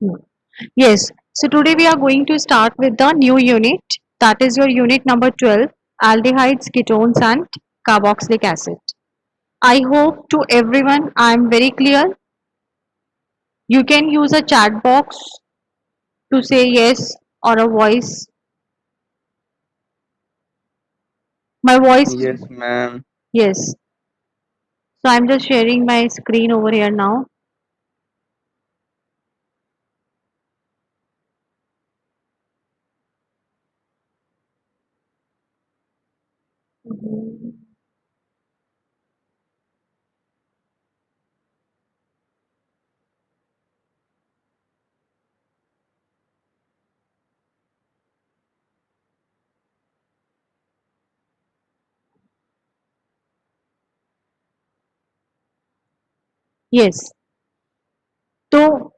Hmm. Yes. So today we are going to start with the new unit. That is your unit number 12, aldehydes, ketones and carboxylic acid. I hope to everyone I am very clear. You can use a chat box to say yes or a voice. My voice, Yes, ma'am. yes. So I'm just sharing my screen over here now. Mhm. Yes. So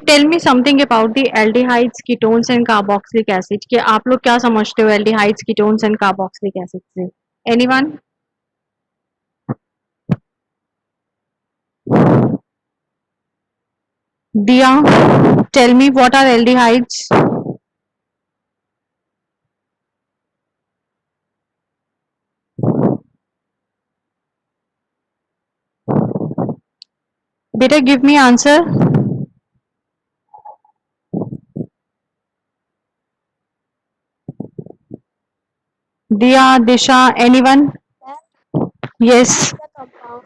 tell me something about the aldehydes, ketones and carboxylic acid. कि आप लोग क्या समझते हो aldehydes, ketones and carboxylic acid से? Anyone? Dia, tell me what are aldehydes? Beta, give me answer. Dia, Disha, anyone? Ma'am, Yes. the compound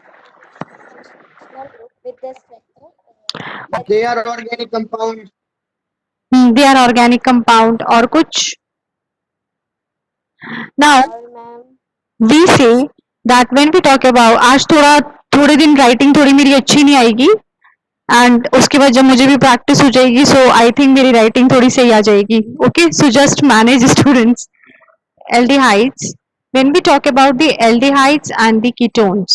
functional group with the structure H They are organic compounds. They are organic compound और कुछ? Now or ma'am. we say that when we talk about आज थोड़े दिन writing थोड़ी मेरी अच्छी नहीं आएगी एंड उसके बाद जब मुझे भी प्रैक्टिस हो जाएगी सो आई थिंक मेरी राइटिंग थोड़ी सही आ जाएगी okay so just manage students aldehydes when we talk about the aldehydes and the ketones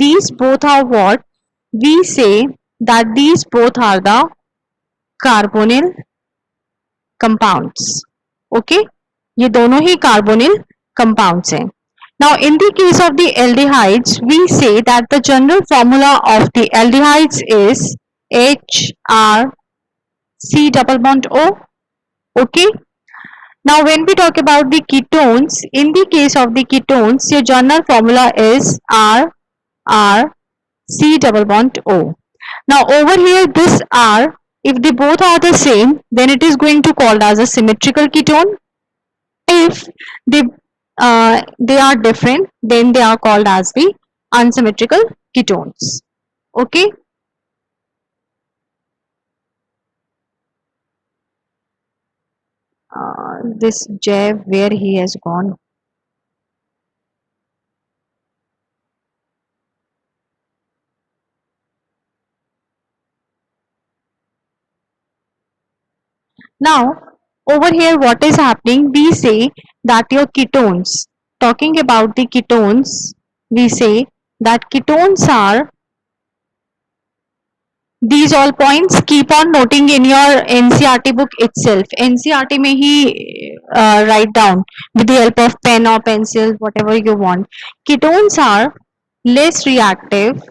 these both are what we say that these both are the carbonyl compounds okay ये दोनों ही carbonyl compounds हैं now in the case of the aldehydes we say that the general formula of the aldehydes is HRC double bond O okay. Now, when we talk about the ketones, in the case of the ketones, your general formula is RC double bond O. Now, over here, this R, if they both are the same, then it is going to called as a symmetrical ketone. If they are different, then they are called as the unsymmetrical ketones. Okay. This Jeff, where he has gone. Now, over here, what is happening? We say that your ketones, talking about the ketones, we say that ketones are these all points. Keep on noting in your NCRT book itself. NCRT में ही write down with the help of pen or pencil, whatever you want. Ketones are less reactive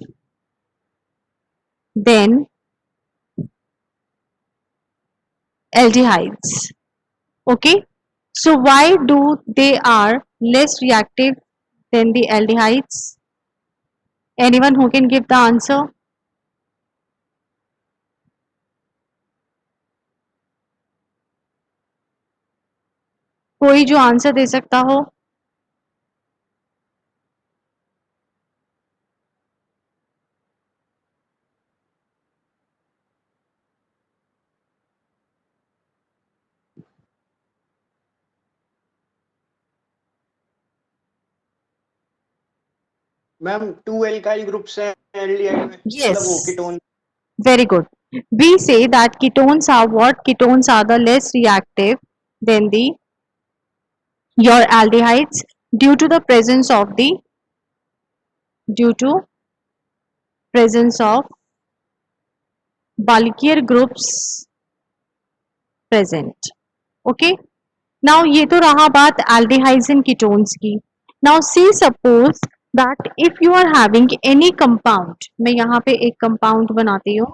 than aldehydes. Okay, so why do they are less reactive than the aldehydes? Anyone who can give the answer? कोई जो answer दे सकता हो? Ma'am to alkyl groups हैं aldehyde में मतलब वो Yes, ketone. very good. We say that ketones are what? Ketones are the less reactive than the your aldehydes due to the presence of the due to presence of bulkier groups present. Okay. Now ये तो रहा बात aldehydes and ketones की. Now say suppose that if you are having any compound, मैं यहाँ पे एक compound बनाती हूँ.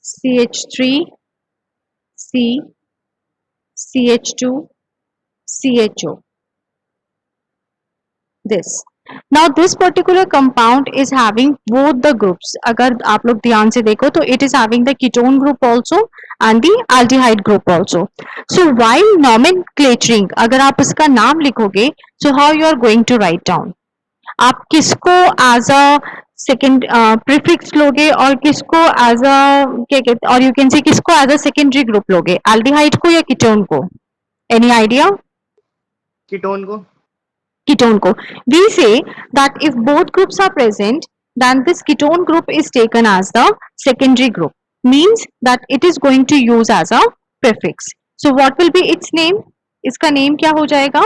CH3, C, CH2, CHO. This. Now this particular compound is having both the groups. अगर आप लोग ध्यान से देखो तो it is having the ketone group also and the aldehyde group also. So while nomenclaturing, अगर आप इसका नाम लिखोगे, so how you are going to write down? आप किसको एज अ सेकेंड प्रीफिक्स लोगे और किसको एज अ क्या कहते, और यू कैन से किसको एज अ सेकेंडरी ग्रुप लोगे, एल्डिहाइड को या कीटोन को? Any idea? कीटोन को. Ketone को. We say that if both groups are present, then this ketone group is taken as the secondary group. Means that it is going to use as a prefix. So what will be its name? इसका name क्या हो जाएगा?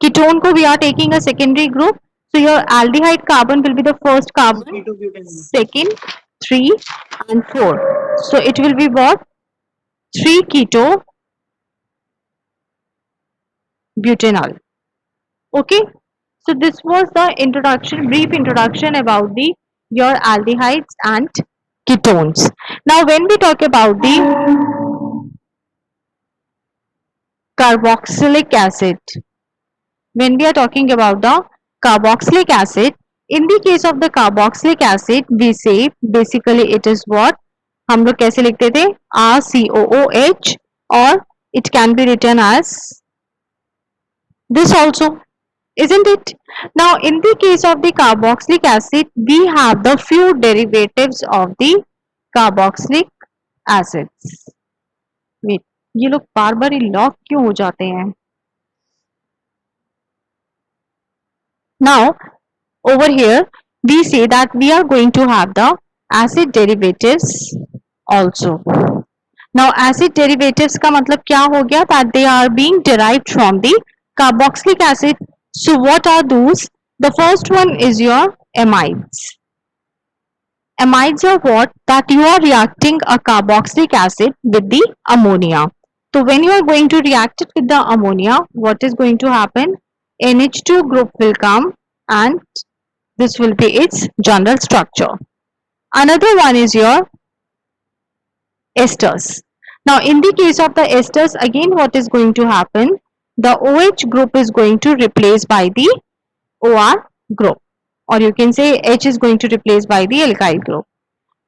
Ketone को we are taking a secondary group. So your aldehyde carbon will be the first carbon, sp2 butane. second, 3 and 4. So it will be what? 3 keto butanol. Okay, so this was the introduction, brief introduction about the your aldehydes and ketones. Now when we talk about the carboxylic acid, when we are talking about the carboxylic acid, in the case of the carboxylic acid we say basically it is what हम लोग कैसे लिखते थे, RCOOH, or it can be written as this also, isn't it? Now in the case of the carboxylic acid we have the few derivatives of the carboxylic acids. Wait, ये लोग बार बार lock क्यों हो जाते हैं? Now over here we say that we are going to have the acid derivatives also. Now acid derivatives का मतलब क्या हो गया, that they are being derived from the carboxylic acid. So what are those? The first one is your amides. Amides are what? That you are reacting a carboxylic acid with the ammonia. So when you are going to react it with the ammonia, what is going to happen? NH2 group will come and this will be its general structure. Another one is your esters. Now in the case of the esters, again what is going to happen? The OH group is going to replace by the OR group, or you can say H is going to replace by the alkyl group.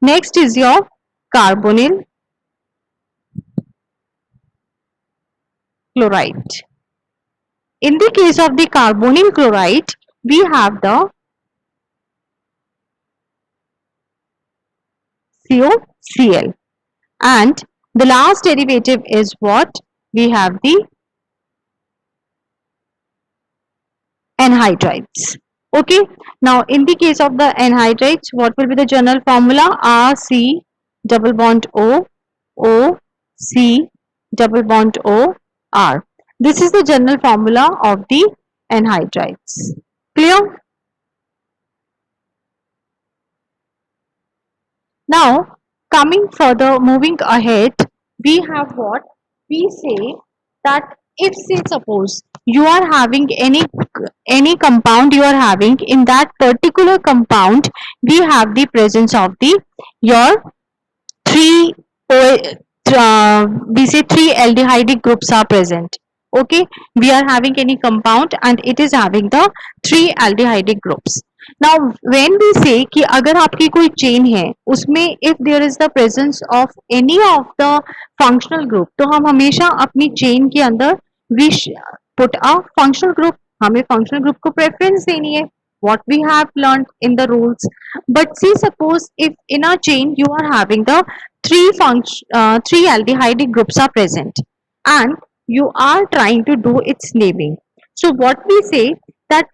Next is your carbonyl chloride. In the case of the carbonyl chloride, we have the COCl, and the last derivative is what? We have the anhydrides. Okay, now in the case of the anhydrides, what will be the general formula? RC double bond O, O, C double bond O, R. This is the general formula of the anhydrides. Clear? Now coming further, moving ahead, we have what? We say that if say suppose you are having any compound, you are having in that particular compound we have the presence of the your three we say three aldehyde groups are present. Okay, we are having any compound and it is having the three aldehyde groups. Now when we say कि अगर आपकी कोई chain है उसमें if there is the presence of any of the functional group, तो हम हमेशा अपनी chain के अंदर we put a functional group. हमें functional group को preference देनी है, what we have learned in the rules. But see suppose if in a chain you are having the three aldehyde groups are present and you are trying to do its naming. So what we say that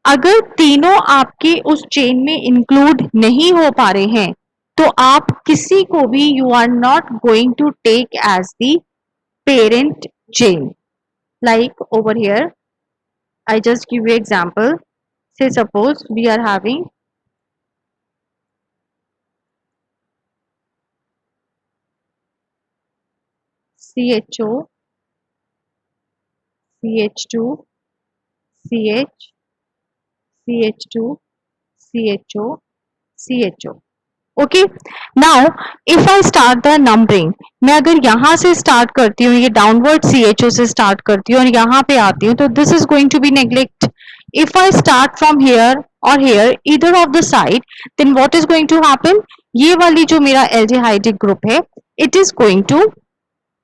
अगर तीनों आपके उस chain में include नहीं हो पा रहे हैं तो आप किसी को भी you are not going to take as the parent chain. Like over here I just give you example. Say suppose we are having CHO, CH2, CH, CH2, CHO, CHO. Okay now if I start the numbering, मैं अगर यहाँ से start करती हूँ, ये downward C H O से start करती हूँ और यहाँ पे आती हूँ, तो this is going to be neglect. If I start from here और here either of the side, then what is going to happen, ये वाली जो मेरा एल्डिहाइडिक ग्रुप है, it is going to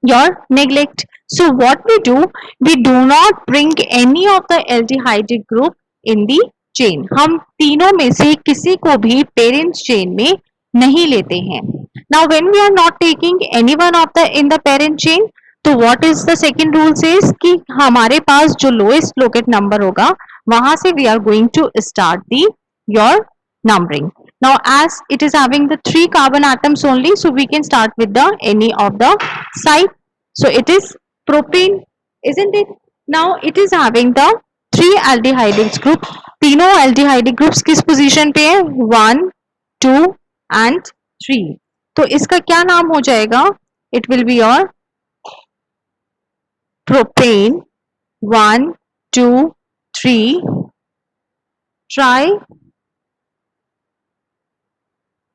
your neglect. So what we do not bring any of the aldehydic group in the chain. हम तीनों में से किसी को भी parents chain में नहीं लेते हैं. Now when we are not taking any one of the in the parent chain, तो what is the second rule says कि हमारे पास जो lowest locate number होगा वहां से we are going to start the your numbering. Now as it is having the 3 carbon atoms only, so we can start with the any of the side. So it is propane, isn't it? Now it is having the 3 aldehydic group. तीनों aldehydic groups किस position पे है? 1, 2 and 3. तो इसका क्या नाम हो जाएगा? It will be your propane 1, 2, 3 try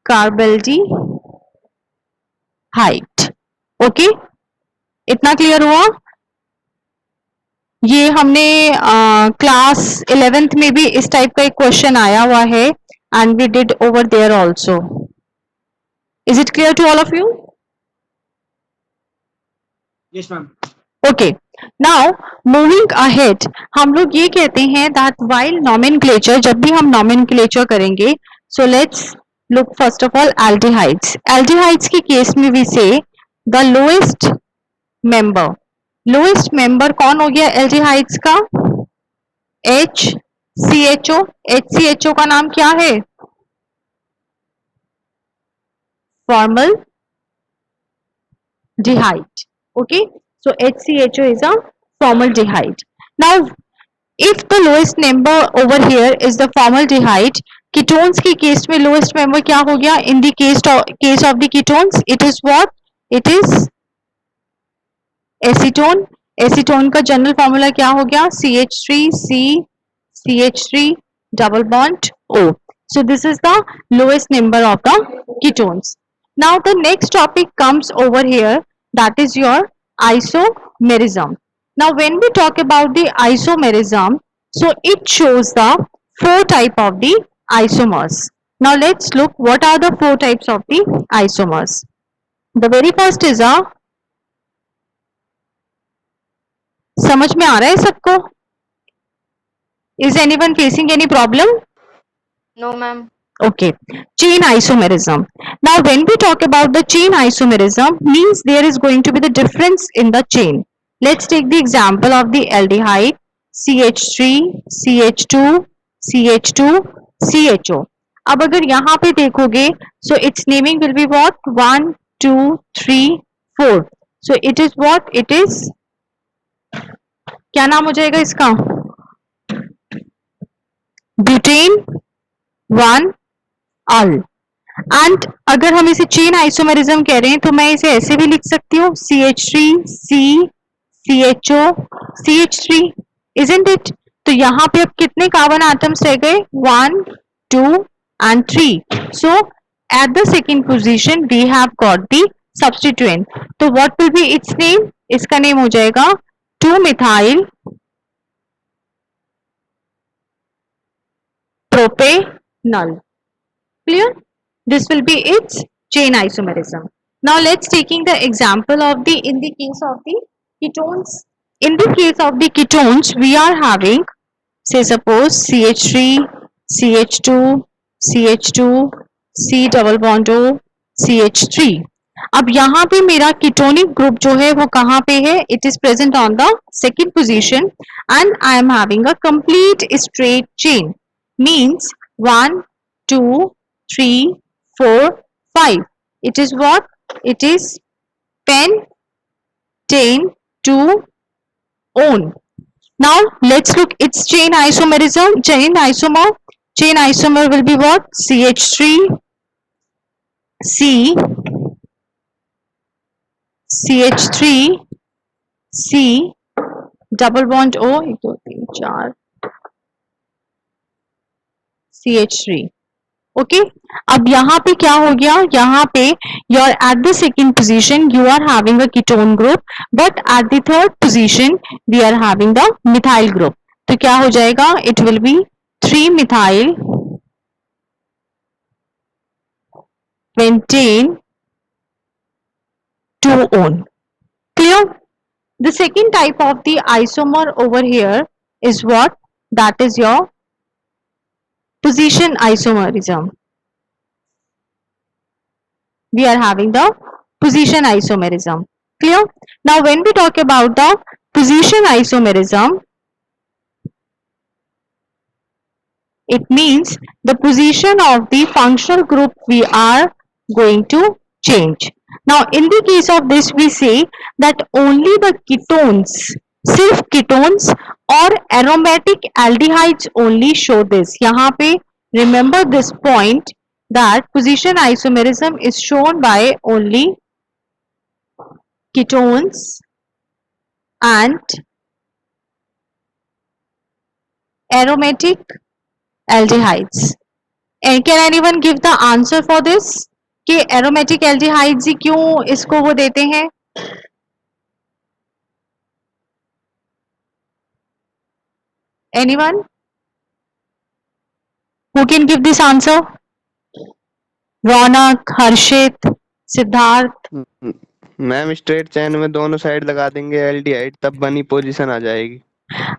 कार्बल्डिहाइड. Okay इतना क्लियर हुआ? ये हमने क्लास 11th में भी इस टाइप का एक क्वेश्चन आया हुआ है and we did over there also. Is it clear to all of you? Yes ma'am. Okay now moving ahead, हम लोग ये कहते हैं दैट व्हाइल नॉमेनक्लेचर, जब भी हम नॉमेनक्लेचर करेंगे, so let's look first of all aldehydes. Aldehydes के केस में वी से the lowest member, lowest member कौन हो गया एल्डिहाइड्स का? HCHO. HCHO का नाम क्या है? Formaldehyde. Okay so HCHO is a formaldehyde. Now if the lowest member over here is the formaldehyde, ketones के केस में lowest member क्या हो गया? In the case of the ketones, it is what? It is acetone. Acetone का general formula क्या हो गया? CH3C CH3 double bond O. So this is the lowest number of the ketones. Now the next topic comes over here, that is your isomerism. Now when we talk about the isomerism, so it shows the 4 type of the isomers. Now let's look what are the 4 types of the isomers. The very first is a, समझ में आ रहा है सबको? Is anyone facing any problem? No, ma'am. Okay, chain isomerism. Now when we talk about the chain isomerism, means there is going to be the difference in the chain. Let's take the example of the aldehyde CH3 CH2 CH2 CHO. अब अगर यहाँ पे देखोगे, so its naming will be what? 1 2 3 4. So it is what? It is, क्या नाम हो जाएगा इसका? Butane 1 Al. एंड अगर हम इसे चेन आइसोमेरिज्म कह रहे हैं तो मैं इसे ऐसे भी लिख सकती हूँ CH3 C CHO CH3, isn't it? तो यहाँ पे अब कितने कार्बन एटम्स रह गए? 1 2 and 3. So at the second position we have got the substituent. तो what will be its name? इसका नेम हो जाएगा 2-methyl propanol. Clear? This will be its chain isomerism. Now let's taking the example of the, in the case of the ketones. In the case of the ketones, we are having, say suppose CH3 CH2 CH2 C double bond O CH3. अब यहाँ पे मेरा ketonic group जो है वो कहाँ पे है? It is present on the second position and I am having a complete straight chain. Means 1 2 3 4 5. It is what? It is pentane to one. Now let's look its chain isomerism. Chain isomer will be what? CH3 C CH3 C double bond O 1 2 3 4 CH3. Okay अब यहाँ पे क्या हो गया, यहाँ पे you are at the second position, you are having a ketone group, but at the third position we are having the methyl group. तो क्या हो जाएगा, it will be 3 methyl pentane 2-one. Clear? The second type of the isomer over here is what? That is your position isomerism. We are having the position isomerism. Clear? Now when we talk about the position isomerism, it means the position of the functional group we are going to change. Now in the case of this we say that only the ketones, सिर्फ ketones और aromatic aldehydes only show this. यहाँ पे remember this point that position isomerism is shown by only ketones and aromatic aldehydes. And can anyone give the answer for this कि aromatic aldehydes ही क्यों इसको वो देते हैं? Anyone who can give this answer? Raunak, Harshit, Siddharth. Ma'am straight chain में दोनों side लगा देंगे एल्डिहाइड, तब बनी पोजीशन आ जाएगी.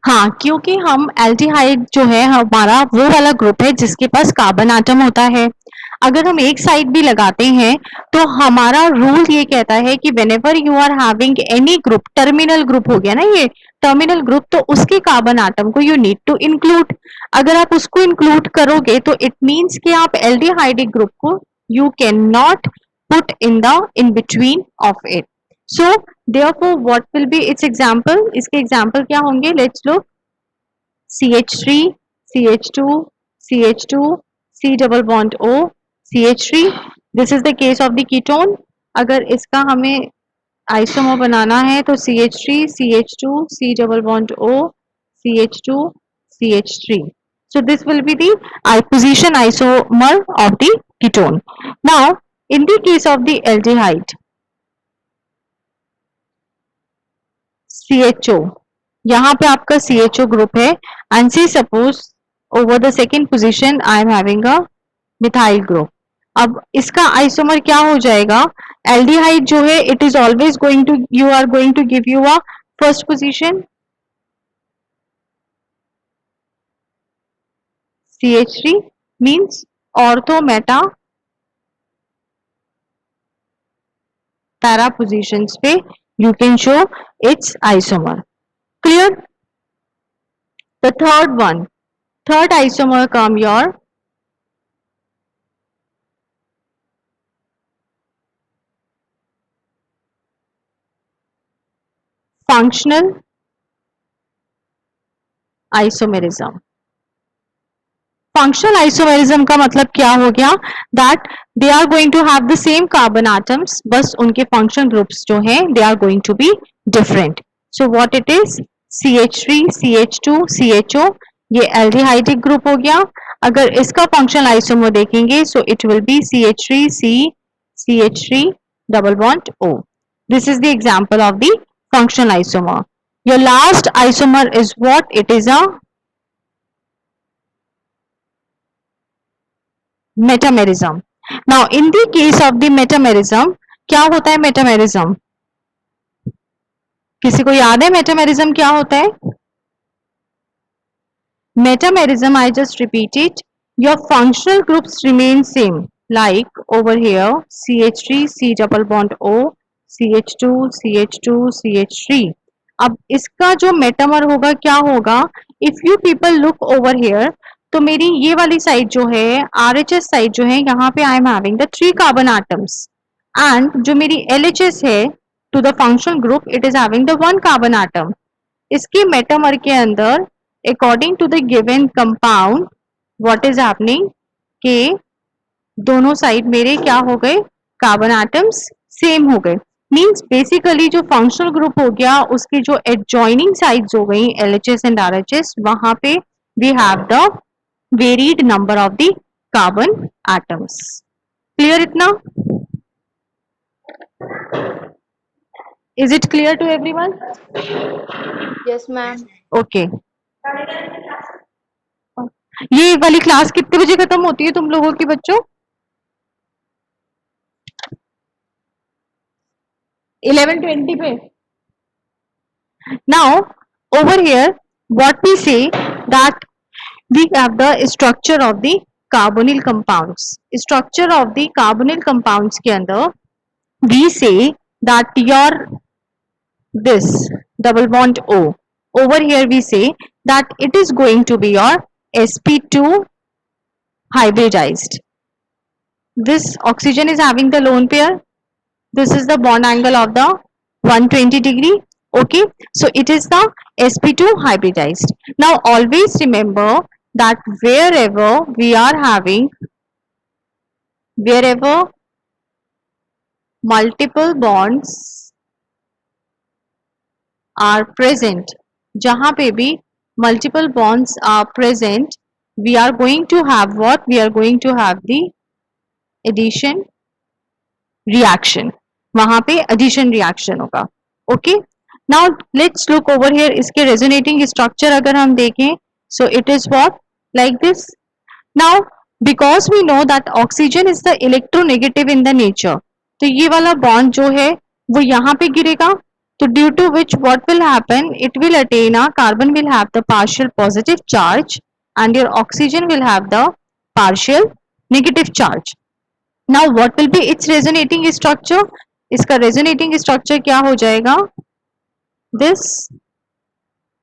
हाँ, क्योंकि हम एल्डिहाइड जो है हमारा वो वाला ग्रुप है जिसके पास कार्बन आटम होता है. अगर हम एक साइड भी लगाते हैं तो हमारा रूल ये कहता है कि whenever you are having any group, terminal group हो गया ना ये टर्मिनल ग्रुप, तो उसके कार्बन आटम को यू नीड टू इंक्लूड. अगर आप उसको इंक्लूड करोगे तो इट मीन्स कि आप एल्डिहाइडिक ग्रुप को you can not put in the in between of it. So therefore what will be its example? इसके example क्या होंगे? Let's look. CH3, CH2, CH2, C double bond O, CH3. This is the case of the ketone. अगर इसका हमें isomer बनाना है तो CH3, CH2, C double bond O, CH2, CH3. So this will be the position isomer of the ketone. Now in the case of the aldehyde, CHO, यहाँ पे आपका CHO group है and say suppose over the second position I am having a methyl group. अब इसका isomer क्या हो जाएगा? Aldehyde जो है it is always going to, you are going to give you a first position CH3 means ortho meta para positions पे you can show its isomer. Clear? The third one, third isomer come your functional isomerism. Functional isomerism का मतलब क्या हो गया? That they are going to have the same carbon atoms, बस उनके function groups जो हैं they are going to be different. So what it is? CH3, CH2, CHO, ये aldehydic group हो गया. अगर इसका functional isomer देखेंगे so it will be CH3, C, CH3 double bond O. This is the example of the functional isomer. Your last isomer is what? It is a metamerism. Now in the case of the metamerism क्या होता है? Metamerism किसी को याद है metamerism क्या होता है? Metamerism, I just repeat it, your functional groups remain same like over here CH3, C double bond O, CH2, CH2, CH3. अब इसका जो मेटामर होगा क्या होगा? If you people look over here, तो मेरी ये वाली साइड जो है RHS साइड जो है यहाँ पे I am having the 3 carbon atoms and जो मेरी LHS है to the functional group it is having the 1 carbon atom. इसके मेटामर के अंदर according to the given compound what is happening के दोनों साइड मेरे क्या हो गए? कार्बन एटम्स सेम हो गए. मीन्स बेसिकली जो फंक्शनल ग्रुप हो गया उसकी जो एडजॉइनिंग साइड्स हो गई LHS एंड RHS, वहां पे we have the varied number of the carbon atoms. Clear itna? Is it clear to everyone? Yes, ma'am. Okay. ये वाली क्लास कितने बजे खत्म होती है तुम लोगों की बच्चों? 11:20 पे. Now over here what we say that we have the structure of the carbonyl compounds. Structure of the carbonyl compounds के अंदर we say that your this double bond O. Over here we say that it is going to be your sp2 hybridized. This oxygen is having the lone pair. This is the bond angle of the 120 degree. Okay, so it is the sp2 hybridized. Now always remember that wherever multiple bonds are present, जहां पे भी multiple bonds are present, we are going to have what? We are going to have the addition reaction. वहां पे addition reaction होगा. Okay, now let's look over here. इसके resonating structure अगर हम देखें, so it is what? Like this. Now because we know that oxygen is the electronegative in the nature, तो ये वाला bond जो है वो यहाँ पे गिरेगा. So due to which what will happen? It will attain a carbon will have the partial positive charge and your oxygen will have the partial negative charge. Now what will be its resonating structure? इसका resonating structure क्या हो जाएगा? This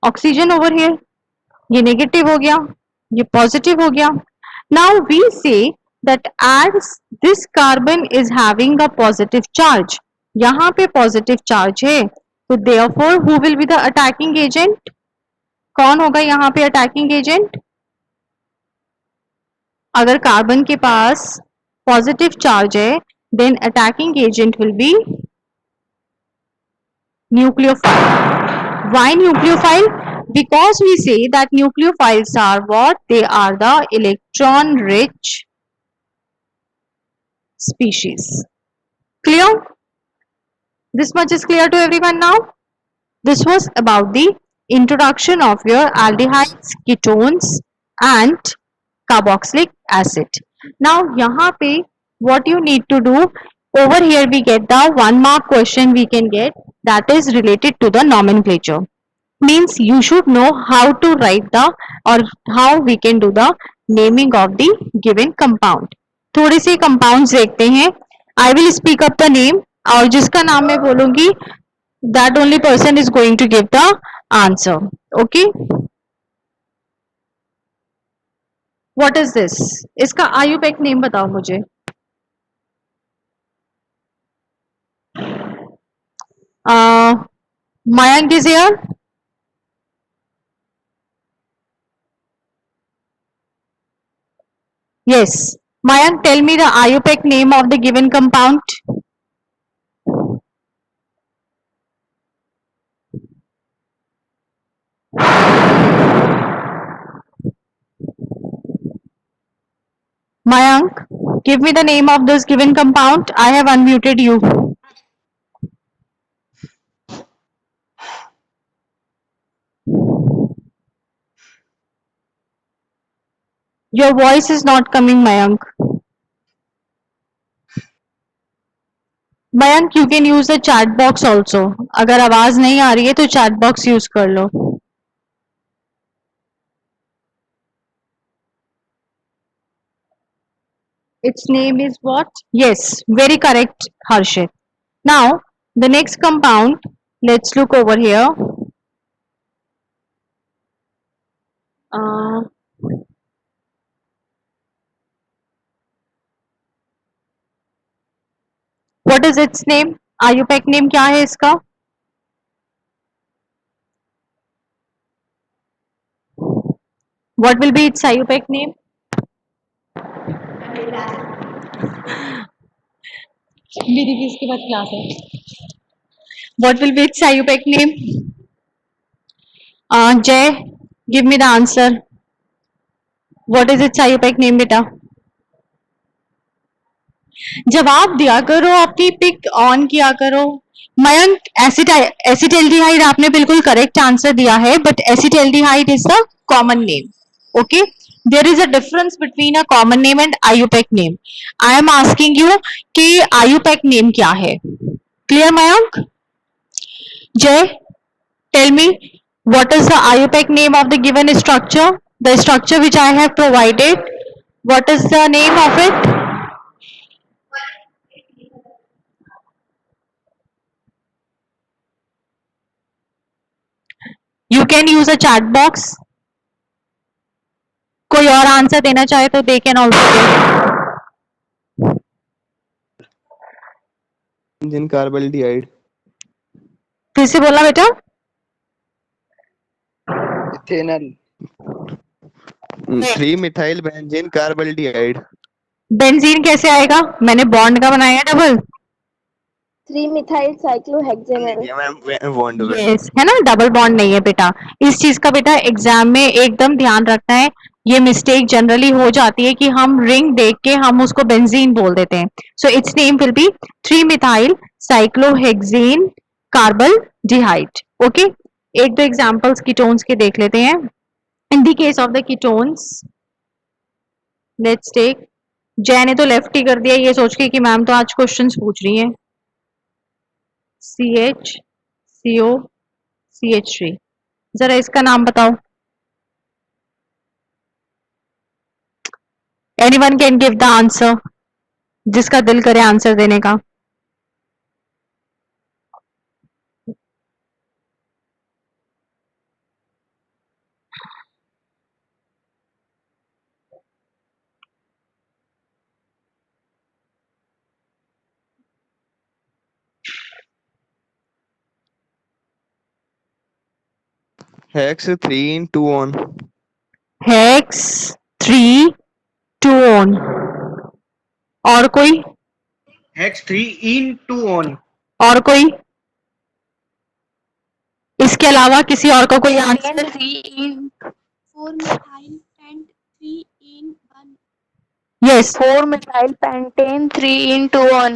oxygen over here, ये negative हो गया, ये positive हो गया. Now we say that as this carbon is having a positive charge, यहाँ पे positive charge है, तो therefore who will be the attacking agent? कौन होगा यहाँ पे attacking agent? अगर कार्बन के पास पॉजिटिव चार्ज है then attacking agent will be nucleophile. Why nucleophile? Because we say that nucleophiles are what? They are the electron rich species. Clear? This much is clear to everyone now? This was about the introduction of your aldehydes, ketones and carboxylic acid. Now यहाँ पे what you need to do, over here we get the 1 mark question we can get, that is related to the nomenclature. Means you should know how to write the or how we can do the naming of the given compound. थोड़े से compounds देखते हैं. I will speak up the name और जिसका नाम मैं बोलूंगी that only person is going to give the answer. Okay, what is this? इसका IUPAC name बताओ मुझे. Mayank is here. Yes, Mayank, tell me the IUPAC name of the given compound. Mayank, give me the name of this given compound. I have unmuted you. Your voice is not coming, Mayank. Mayank, you can use the chat box also. अगर आवाज नहीं आ रही है तो chat box use कर लो. Its name is what? Yes, very correct, Harshit. Now, the next compound, let's look over here. What is its name? IUPAC name क्या है इसका? What will be its IUPAC name? मेरी भी इसके बाद class है. What will be its IUPAC name? Jay, give me the answer. What is its IUPAC name, beta? जवाब दिया करो, अपनी पिक ऑन किया करो। मयंक, एसिटाल्डिहाइड आपने बिल्कुल करेक्ट आंसर दिया है, but acetaldehyde is the common name. Okay, there is a difference between a common name and IUPAC name. I am asking you कि आयुपैक नेम क्या है? Clear Mayank? Jay, tell me what is the IUPAC name of the given structure? The structure which I have provided, what is the name of it? You can use a chat box. कोई और answer देना चाहे तो they can also do. Benzene carbaldehyde. फिर से बोलना बेटा। Ethanol. 3 methyl benzene carbaldehyde. Benzene कैसे आएगा? मैंने बॉन्ड का बनाया डबल। 3-methyl cyclohexanol। बॉन्ड में यस, है ना, डबल बॉन्ड नहीं है बेटा। इस चीज का बेटा एग्जाम में एकदम ध्यान रखना है। ये मिस्टेक जनरली हो जाती है कि हम रिंग देख के हम उसको बेंजीन बोल देते हैं। So it's name will be 3-methyl cyclohexane carbaldehyde. Okay, एक दो एग्जांपल्स कीटोन्स के देख लेते हैं। In the case of the ketones, let's take, Jay ने तो लेफ्ट ही कर दिया ये सोच के कि मैम तो आज क्वेश्चंस पूछ रही है। CH CO CH3, जरा इसका नाम बताओ। Anyone can give the answer, जिसका दिल करे आंसर देने का। Hex 3 in 2-on। Hex 3-2-on। और कोई? Hex 3-in-2-on। और कोई? इसके अलावा किसी और को कोई answer? 4-methyl-pent-3-in-1। Yes, 4-methyl-pentane 3-in-2-on।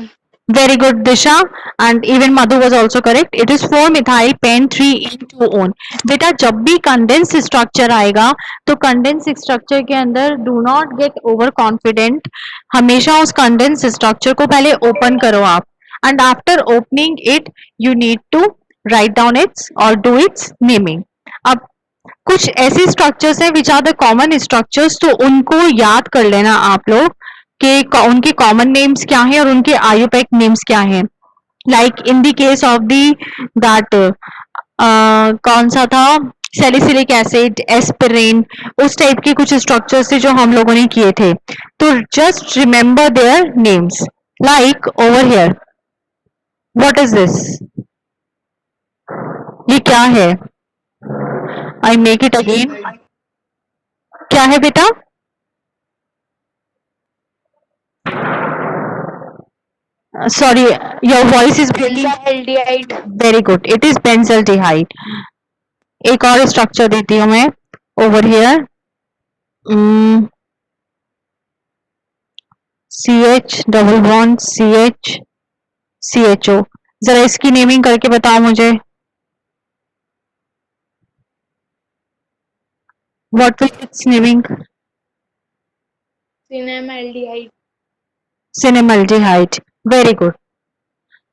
very good Disha, and even Madhu was also correct. It is 4-methyl pen 3-in-2-on। बेटा जब भी कंडेंस स्ट्रक्चर आएगा तो कंडेंस स्ट्रक्चर के अंदर do not get over confident. हमेशा उस कंडेंस स्ट्रक्चर को पहले ओपन करो आप, and after opening it you need to write down its और डू इट्स नेमिंग। अब कुछ ऐसे स्ट्रक्चर्स हैं which are the common structures, तो उनको याद कर लेना आप लोग कि उनके कॉमन नेम्स क्या हैं और उनके आयुपैक नेम्स क्या हैं। Like in the case of the that कौन सा था, सैलिसिलिक एसिड, एस्पिरिन, उस टाइप के कुछ स्ट्रक्चर्स थे जो हम लोगों ने किए थे। तो just remember their names. Like over here, what is this? ये क्या है? I make it again. क्या है बेटा? Sorry, your voice is breaking. Benzaldehyde। Very good. It is benzaldehyde. एक और स्ट्रक्चर देती हूँ मैं over here. CH double bond CH CHO। जरा इसकी नेमिंग करके बताओ मुझे। What will its naming? Cinnamaldehyde। Cinnamaldehyde. Very good.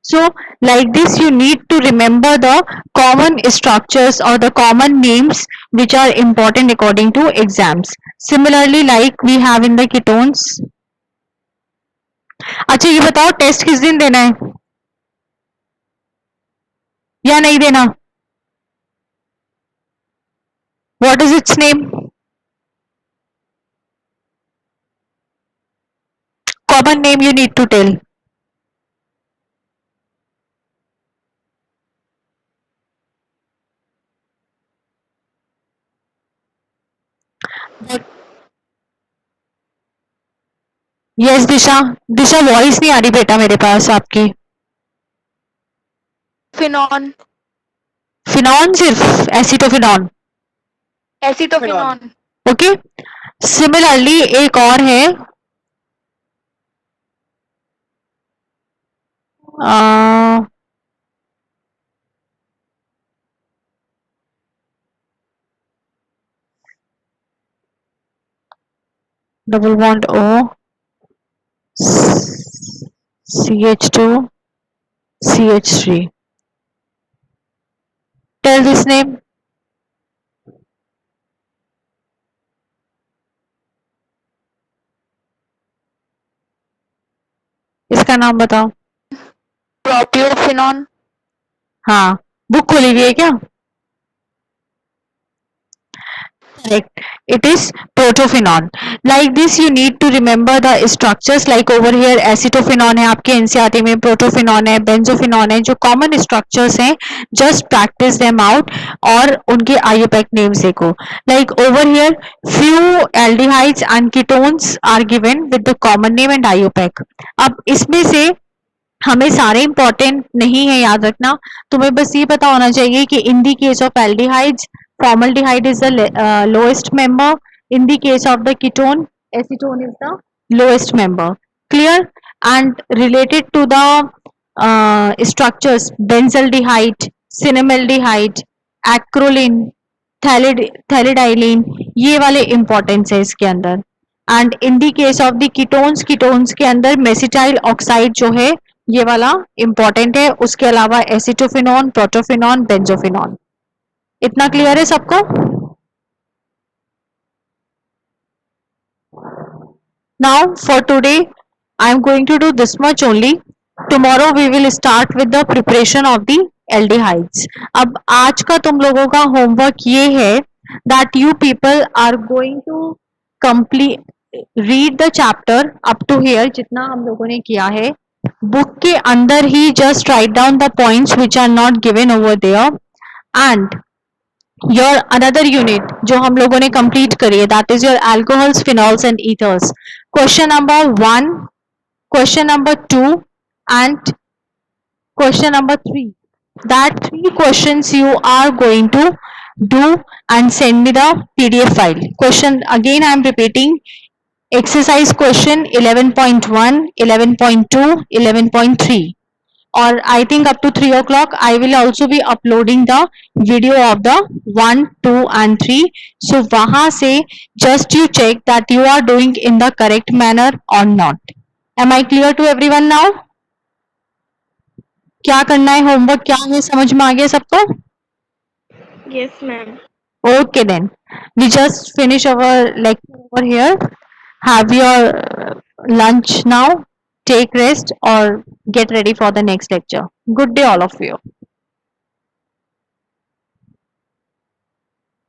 So like this you need to remember the common structures or the common names which are important according to exams. Similarly like we have in the ketones. अच्छा ये बताओ test किस दिन देना है या नहीं देना? What is its name? Common name you need to tell. Yes Disha, Disha voice नहीं आ रही बेटा मेरे पास आपकी। फिनॉन। फिनॉन सिर्फ? एसिटोफिनॉन? एसिटोफिनॉन। ओके। सिमिलरली एक और है uh, double bond O, CH2, CH3. Tell this name. इसका नाम बताओ. Propionophenone. हाँ, बुक खोली हुई है क्या? Correct. It is protophenone. Like this, you need to remember the structures. Like over here, acetophenone है आपके NCERT में, protophenone है, benzophenone है, जो common structures हैं, just practice them out और उनके IUPAC names देखो. Like over here, few aldehydes and ketones are given with the common name and IUPAC. अब इसमें से हमें सारे इंपॉर्टेंट नहीं है याद रखना. तुम्हें बस ये पता होना चाहिए कि in the case of aldehydes formaldehyde is the lowest member. In the case of the ketone, acetone is the lowest member. Clear? And related to the structures, benzaldehyde, cinnamaldehyde, acrolein, thalidyline, ये वाले importance है इसके अंदर. And in the case of the ketones, ketones के अंदर mesityl oxide जो है ये वाला इंपॉर्टेंट है. उसके अलावा एसिटोफिनॉन, प्रोटोफिनॉन, बेंजोफिनॉन. इतना क्लियर है सबको? Now for today I am going to do this much only. Tomorrow we will start with the preparation of the aldehydes. अब आज का तुम लोगों का होमवर्क ये है that you people are going to complete read the chapter up to here जितना हम लोगों ने किया है. बुक के अंदर ही just write down the points which are not given over there. And your another unit जो हम लोगों ने कंप्लीट करी है that is your alcohols, phenols and ethers. Question number 1, question number 2 and question number 3. That 3 questions you are going to do and send me the PDF file. Question again I am repeating. Exercise question 11.1, 11.2, 11.3. Or I think up to 3 o'clock I will also be uploading the video of the 1, 2 and 3. So वहाँ से just you check that you are doing in the correct manner or not. Am I clear to everyone now? क्या करना है, homework क्या है, समझ में आ गया सबको? Yes, ma'am. Okay then, we just finish our lecture over here. Have your lunch now, take rest or get ready for the next lecture. Good day all of you.